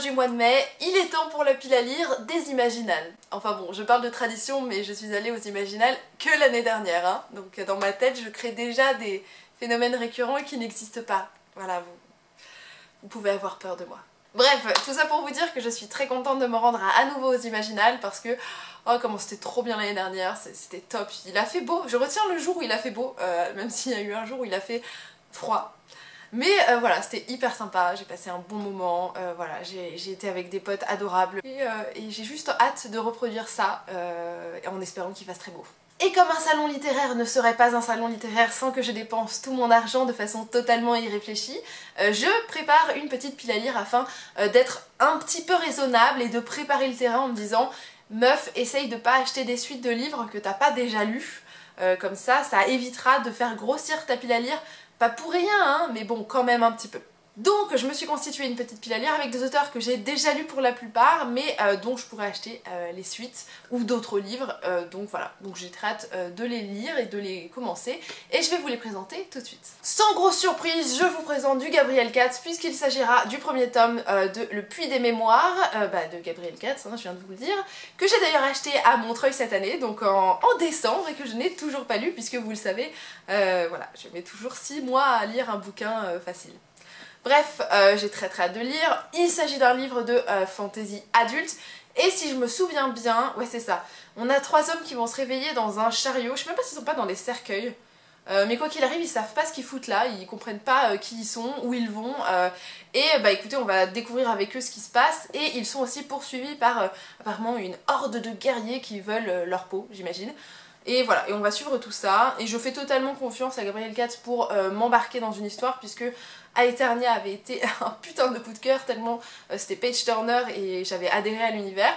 approche du mois de mai, il est temps pour la pile à lire des Imaginales. Enfin bon, je parle de tradition, mais je suis allée aux Imaginales que l'année dernière, hein. Donc dans ma tête, je crée déjà des phénomènes récurrents qui n'existent pas. Voilà, vous pouvez avoir peur de moi. Bref, tout ça pour vous dire que je suis très contente de me rendre à nouveau aux Imaginales parce que, oh comment c'était trop bien l'année dernière, c'était top. Il a fait beau, je retiens le jour où il a fait beau, même s'il y a eu un jour où il a fait froid. Mais voilà, c'était hyper sympa, j'ai passé un bon moment, voilà, j'ai été avec des potes adorables et j'ai juste hâte de reproduire ça en espérant qu'il fasse très beau. Et comme un salon littéraire ne serait pas un salon littéraire sans que je dépense tout mon argent de façon totalement irréfléchie, je prépare une petite pile à lire afin d'être un petit peu raisonnable et de préparer le terrain en me disant « Meuf, essaye de pas acheter des suites de livres que t'as pas déjà lus, comme ça évitera de faire grossir ta pile à lire. Pas pour rien, hein, mais bon, quand même un petit peu. » Donc je me suis constituée une petite pile à lire avec des auteurs que j'ai déjà lus pour la plupart, mais dont je pourrais acheter les suites ou d'autres livres, donc voilà. Donc j'ai très hâte de les lire et de les commencer, et je vais vous les présenter tout de suite. Sans grosse surprise, je vous présente du Gabriel Katz, puisqu'il s'agira du premier tome de Le Puits des Mémoires, de Gabriel Katz, hein, je viens de vous le dire, que j'ai d'ailleurs acheté à Montreuil cette année, donc en décembre, et que je n'ai toujours pas lu, puisque vous le savez, voilà, je mets toujours 6 mois à lire un bouquin facile. Bref, j'ai très hâte de lire. Il s'agit d'un livre de fantasy adulte. Et si je me souviens bien, ouais c'est ça, on a 3 hommes qui vont se réveiller dans un chariot. Je sais même pas s'ils sont pas dans des cercueils. Mais quoi qu'il arrive, ils savent pas ce qu'ils foutent là, ils comprennent pas qui ils sont, où ils vont. Et écoutez, on va découvrir avec eux ce qui se passe. Et ils sont aussi poursuivis par apparemment une horde de guerriers qui veulent leur peau, j'imagine. Et voilà, et on va suivre tout ça, et je fais totalement confiance à Gabriel Katz pour m'embarquer dans une histoire, puisque Aeternia avait été un putain de coup de cœur, tellement c'était page turner et j'avais adhéré à l'univers.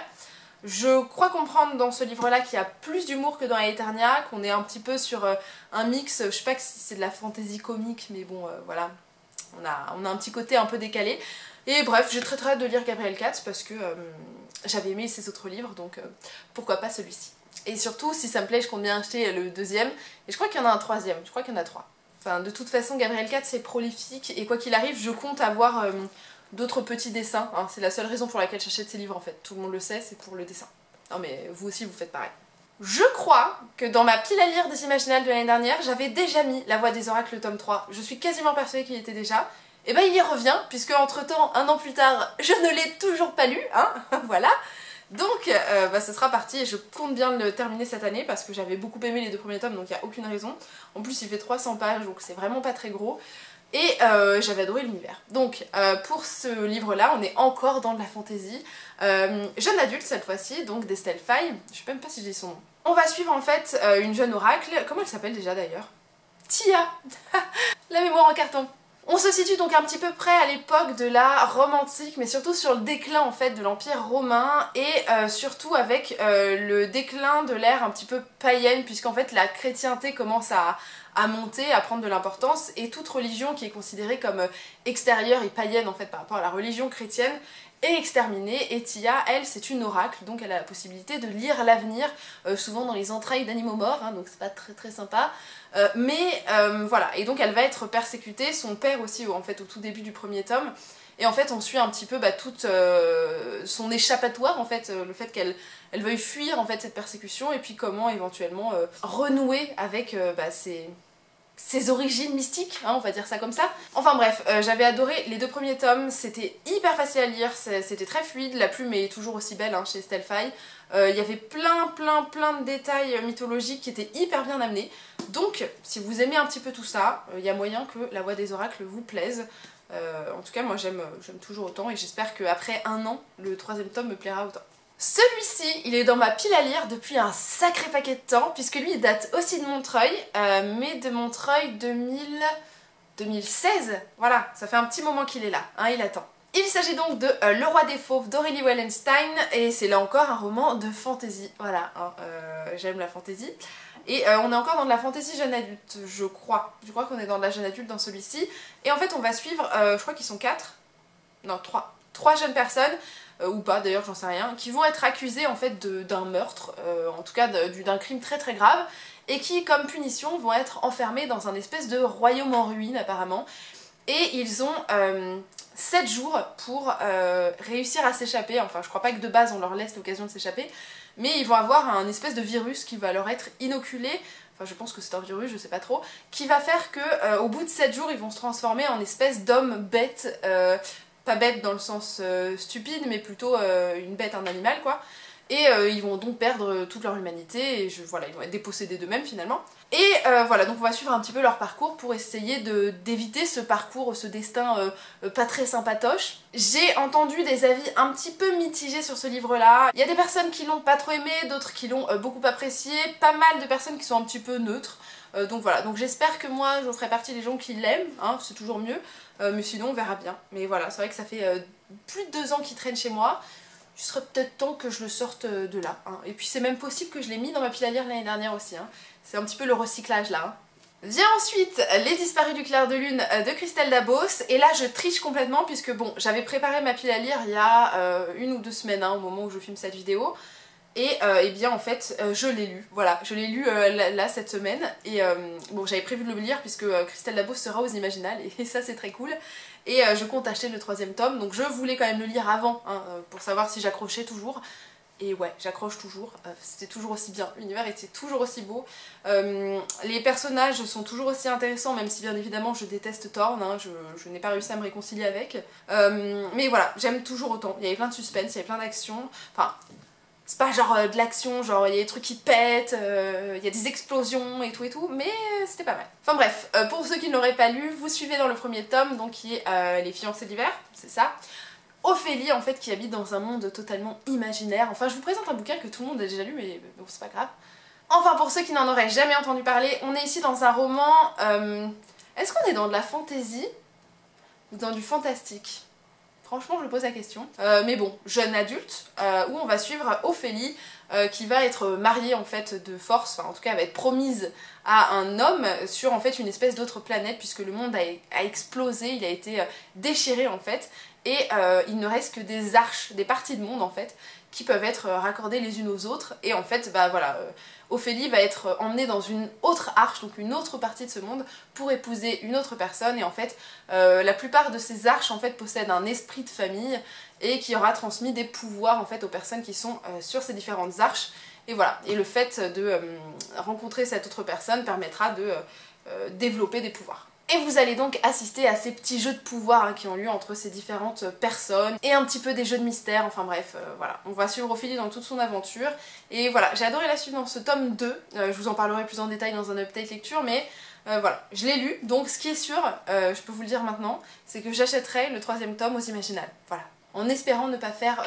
Je crois comprendre dans ce livre-là qu'il y a plus d'humour que dans Aeternia, qu'on est un petit peu sur un mix, je sais pas si c'est de la fantasy comique, mais bon, voilà, on a un petit côté un peu décalé. Et bref, j'ai très hâte de lire Gabriel Katz, parce que j'avais aimé ses autres livres, donc pourquoi pas celui-ci. Et surtout, si ça me plaît, je compte bien acheter le deuxième. Et je crois qu'il y en a un troisième, je crois qu'il y en a 3. Enfin, de toute façon, Gabriel Katz c'est prolifique. Et quoi qu'il arrive, je compte avoir d'autres petits dessins. Hein. C'est la seule raison pour laquelle j'achète ces livres en fait. Tout le monde le sait, c'est pour le dessin. Non mais vous aussi, vous faites pareil. Je crois que dans ma pile à lire des Imaginales de l'année dernière, j'avais déjà mis La Voix des Oracles tome 3. Je suis quasiment persuadée qu'il y était déjà. Et ben il y revient, puisque entre temps, 1 an plus tard, je ne l'ai toujours pas lu. Hein. Voilà. Donc ce sera parti et je compte bien le terminer cette année parce que j'avais beaucoup aimé les 2 premiers tomes, donc il n'y a aucune raison. En plus il fait 300 pages donc c'est vraiment pas très gros et j'avais adoré l'univers. Donc pour ce livre là on est encore dans de la fantasy, jeune adulte cette fois-ci, donc d'Estelle Faye, je sais même pas si j'ai son nom. On va suivre en fait une jeune oracle, comment elle s'appelle déjà d'ailleurs? Tia. La mémoire en carton. On se situe donc un petit peu près à l'époque de la Rome antique, mais surtout sur le déclin en fait de l'Empire romain et surtout avec le déclin de l'ère un petit peu païenne, puisqu'en fait la chrétienté commence à monter, à prendre de l'importance, et toute religion qui est considérée comme extérieure et païenne en fait par rapport à la religion chrétienne est exterminée. Et Tia, elle, c'est une oracle, donc elle a la possibilité de lire l'avenir, souvent dans les entrailles d'animaux morts, hein, donc c'est pas très sympa. Voilà, et donc elle va être persécutée, son père aussi en fait au tout début du premier tome, et en fait on suit un petit peu toute son échappatoire en fait, le fait qu'elle veuille fuir en fait cette persécution, et puis comment éventuellement renouer avec ses origines mystiques, hein, on va dire ça comme ça. Enfin bref, j'avais adoré les 2 premiers tomes, c'était hyper facile à lire, c'était très fluide, la plume est toujours aussi belle hein, chez Estelle Faye. Il y avait plein de détails mythologiques qui étaient hyper bien amenés. Donc si vous aimez un petit peu tout ça, il y a moyen que La Voix des Oracles vous plaise. En tout cas moi j'aime toujours autant, et j'espère qu'après 1 an, le 3e tome me plaira autant. Celui-ci, il est dans ma pile à lire depuis un sacré paquet de temps, puisque lui il date aussi de Montreuil, mais de Montreuil 2016. Voilà, ça fait un petit moment qu'il est là, hein, il attend. Il s'agit donc de Le Roi des Fauves d'Aurélie Wallenstein, et c'est là encore un roman de fantasy. Voilà, hein, j'aime la fantasy. Et on est encore dans de la fantasy jeune adulte, je crois. Je crois qu'on est dans de la jeune adulte dans celui-ci. Et en fait on va suivre, je crois qu'ils sont 4, non 3 jeunes personnes, ou pas d'ailleurs, j'en sais rien, qui vont être accusées en fait d'un meurtre, en tout cas d'un crime très grave, et qui comme punition vont être enfermées dans un espèce de royaume en ruine apparemment. et ils ont 7 jours pour réussir à s'échapper. Enfin, je crois pas que de base on leur laisse l'occasion de s'échapper, mais ils vont avoir un espèce de virus qui va leur être inoculé. Enfin, je pense que c'est un virus, je sais pas trop, qui va faire que au bout de 7 jours, ils vont se transformer en espèce d'homme bête, pas bête dans le sens stupide, mais plutôt une bête, un animal quoi. Et ils vont donc perdre toute leur humanité, et voilà, ils vont être dépossédés d'eux-mêmes finalement. Et voilà, donc on va suivre un petit peu leur parcours pour essayer d'éviter ce parcours, ce destin pas très sympatoche. J'ai entendu des avis un petit peu mitigés sur ce livre-là. Il y a des personnes qui l'ont pas trop aimé, d'autres qui l'ont beaucoup apprécié, pas mal de personnes qui sont un petit peu neutres. Donc voilà, donc j'espère que moi je ferai partie des gens qui l'aiment, hein, c'est toujours mieux, mais sinon on verra bien. Mais voilà, c'est vrai que ça fait plus de 2 ans qu'il traîne chez moi. Il serait peut-être temps que je le sorte de là. Hein. Et puis c'est même possible que je l'ai mis dans ma pile à lire l'année dernière aussi. Hein. C'est un petit peu le recyclage là. Hein. Vient ensuite Les Disparus du clair de lune de Christelle Dabos. Et là je triche complètement puisque bon, j'avais préparé ma pile à lire il y a 1 ou 2 semaines hein, au moment où je filme cette vidéo. Et bien en fait je l'ai lu, voilà, je l'ai lu là cette semaine et bon j'avais prévu de le lire puisque Christelle Dabos sera aux Imaginales et ça c'est très cool. Et je compte acheter le 3e tome, donc je voulais quand même le lire avant hein, pour savoir si j'accrochais toujours. Et ouais, j'accroche toujours, c'était toujours aussi bien, l'univers était toujours aussi beau. Les personnages sont toujours aussi intéressants, même si bien évidemment je déteste Thorne, hein, je n'ai pas réussi à me réconcilier avec. Mais voilà, j'aime toujours autant, il y avait plein de suspense, il y avait plein d'action, enfin... C'est pas genre de l'action, genre il y a des trucs qui pètent, il y a des explosions et tout, mais c'était pas mal. Enfin bref, pour ceux qui ne l'auraient pas lu, vous suivez dans le 1er tome, donc qui est Les Fiancés d'hiver, c'est ça. Ophélie en fait qui habite dans un monde totalement imaginaire. Enfin je vous présente un bouquin que tout le monde a déjà lu, mais bon c'est pas grave. Enfin pour ceux qui n'en auraient jamais entendu parler, on est ici dans un roman... Est-ce qu'on est dans de la fantasy ou dans du fantastique ? Franchement, je me pose la question. Mais bon, jeune adulte, où on va suivre Ophélie, qui va être mariée en fait de force, enfin en tout cas elle va être promise à un homme sur en fait une espèce d'autre planète, puisque le monde a explosé, il a été déchiré en fait, et il ne reste que des arches, des parties de monde en fait, qui peuvent être raccordées les unes aux autres, et en fait, bah voilà, Ophélie va être emmenée dans une autre arche, donc une autre partie de ce monde, pour épouser une autre personne, et en fait, la plupart de ces arches en fait possèdent un esprit de famille, et qui aura transmis des pouvoirs en fait aux personnes qui sont sur ces différentes arches, et voilà, et le fait de rencontrer cette autre personne permettra de développer des pouvoirs. Et vous allez donc assister à ces petits jeux de pouvoir hein, qui ont lieu entre ces différentes personnes, et un petit peu des jeux de mystère, enfin bref, voilà. On va suivre Ophélie dans toute son aventure, et voilà, j'ai adoré la suivre dans ce tome 2, je vous en parlerai plus en détail dans un update lecture, mais voilà, je l'ai lu, donc ce qui est sûr, je peux vous le dire maintenant, c'est que j'achèterai le 3e tome aux Imaginales, voilà. En espérant ne pas faire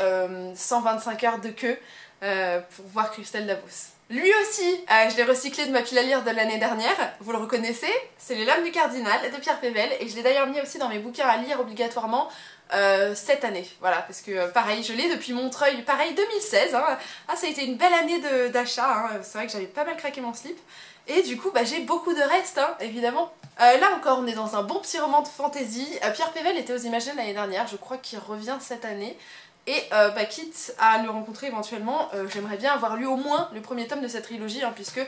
125 heures de queue pour voir Christelle Dabos. Lui aussi, je l'ai recyclé de ma pile à lire de l'année dernière, vous le reconnaissez, c'est Les Lames du Cardinal de Pierre Pével, et je l'ai d'ailleurs mis aussi dans mes bouquins à lire obligatoirement cette année, voilà, parce que pareil, je l'ai depuis Montreuil, pareil 2016, hein. Ah ça a été une belle année d'achat, hein. C'est vrai que j'avais pas mal craqué mon slip, et du coup bah, j'ai beaucoup de restes, hein, évidemment. Là encore on est dans un bon petit roman de fantasy, Pierre Pével était aux Imaginales l'année dernière, je crois qu'il revient cette année. Et bah, quitte à le rencontrer éventuellement, j'aimerais bien avoir lu au moins le 1er tome de cette trilogie, hein, puisque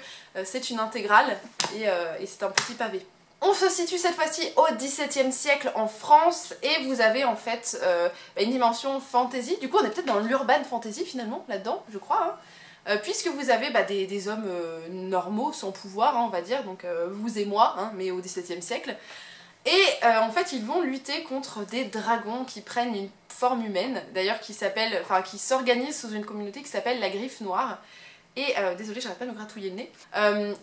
c'est une intégrale et c'est un petit pavé. On se situe cette fois-ci au XVIIe siècle en France, et vous avez en fait une dimension fantasy. Du coup on est peut-être dans l'urban fantasy finalement, là-dedans, je crois, hein. Puisque vous avez des hommes normaux, sans pouvoir, hein, on va dire, donc vous et moi, hein, mais au XVIIe siècle. Et en fait ils vont lutter contre des dragons qui prennent une forme humaine, d'ailleurs qui s'organisent sous une communauté qui s'appelle la Griffe Noire. Et désolée, j'arrête pas de me gratouiller le nez.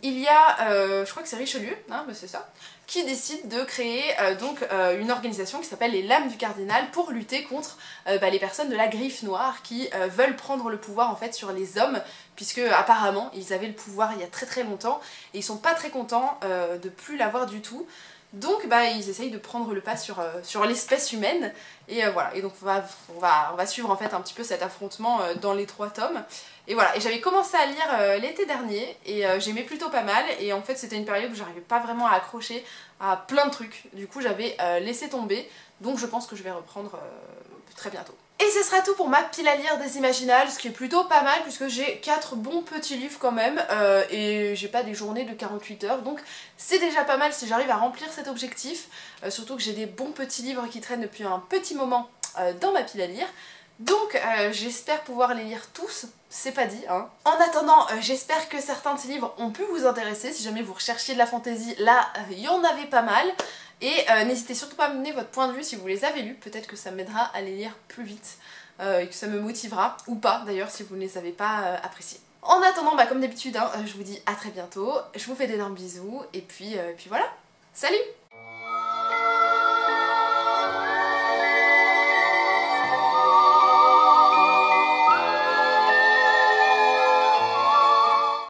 Il y a, je crois que c'est Richelieu, hein, c'est ça, qui décide de créer une organisation qui s'appelle les Lames du Cardinal pour lutter contre les personnes de la Griffe Noire qui veulent prendre le pouvoir en fait sur les hommes, puisque apparemment ils avaient le pouvoir il y a très très longtemps et ils sont pas très contents de plus l'avoir du tout. Donc bah, ils essayent de prendre le pas sur l'espèce humaine, et voilà, et donc on va suivre en fait un petit peu cet affrontement dans les 3 tomes. Et voilà, et j'avais commencé à lire l'été dernier, et j'aimais plutôt pas mal, et en fait c'était une période où j'arrivais pas vraiment à accrocher à plein de trucs, du coup j'avais laissé tomber, donc je pense que je vais reprendre très bientôt. Et ce sera tout pour ma pile à lire des Imaginales, ce qui est plutôt pas mal puisque j'ai 4 bons petits livres quand même et j'ai pas des journées de 48 heures, donc c'est déjà pas mal si j'arrive à remplir cet objectif, surtout que j'ai des bons petits livres qui traînent depuis un petit moment dans ma pile à lire. Donc j'espère pouvoir les lire tous, c'est pas dit hein. En attendant, j'espère que certains de ces livres ont pu vous intéresser, si jamais vous recherchiez de la fantaisie, là il y en avait pas mal. Et n'hésitez surtout pas à me donner votre point de vue si vous les avez lus, peut-être que ça m'aidera à les lire plus vite et que ça me motivera, ou pas d'ailleurs si vous ne les avez pas appréciés. En attendant, bah, comme d'habitude, hein, je vous dis à très bientôt, je vous fais d'énormes bisous et puis voilà, salut!